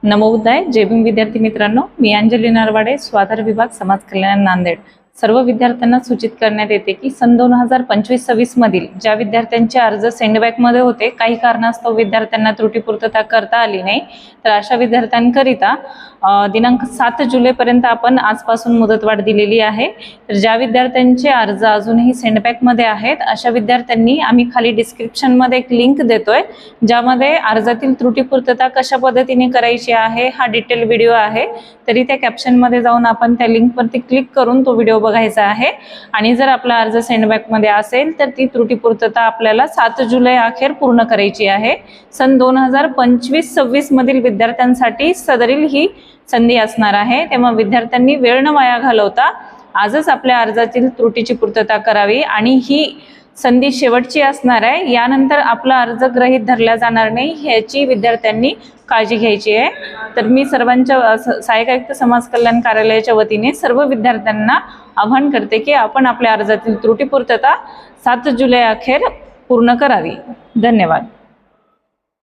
नमो बुद्धाय. जय भीम विद्यार्थी मित्रांनो, मी अंजली नरवाडे, स्वाधार विभाग, समाज कल्याण, नांदेड. सर्व विद्यार्थ्यांना सूचित करण्यात येते की सन 2025-26 मधील ज्या विद्यार्थ्यांचे अर्ज सेंडबॅकमध्ये होते, काही कारणास्तव विद्यार्थ्यांना त्रुटीपूर्तता करता आली नाही, तर अशा विद्यार्थ्यांकरिता दिनांक 7 जुलैपर्यंत आपण आजपासून मुदतवाढ दिलेली आहे. तर ज्या विद्यार्थ्यांचे अर्ज अजूनही सेंडबॅकमध्ये आहेत, अशा विद्यार्थ्यांनी आम्ही खाली डिस्क्रिप्शनमध्ये एक लिंक देतोय, ज्यामध्ये अर्जातील त्रुटीपूर्तता कशा पद्धतीने करायची आहे हा डिटेल व्हिडिओ आहे. तरी त्या कॅप्शनमध्ये जाऊन आपण त्या लिंकवरती क्लिक करून तो व्हिडिओ बघायचा आहे. आणि जर आपला अर्ज सेंडबॅकमध्ये असेल तर ती त्रुटीपूर्तता आपल्याला 7 जुलै अखेर पूर्ण करायची आहे. सन 2025-26 मधील विद्यार्थ्यांसाठी सदरील ही संधी असणार आहे. तेव्हा विद्यार्थ्यांनी वेळ न वाया घालवता आजच आपल्या अर्जातील त्रुटीची पूर्तता करावी आणि ही संधी शेवटची असणार आहे. यानंतर आपला अर्ज गृहीत धरला जाणार नाही, ह्याची विद्यार्थ्यांनी काळजी घ्यायची आहे. तर मी सर्वांच्या सहाय्यक आयुक्त समाज कल्याण कार्यालयाच्या वतीने सर्व विद्यार्थ्यांना आवाहन करते की आपण आपल्या अर्जातील त्रुटीपूर्तता 7 जुलै अखेर पूर्ण करावी. धन्यवाद.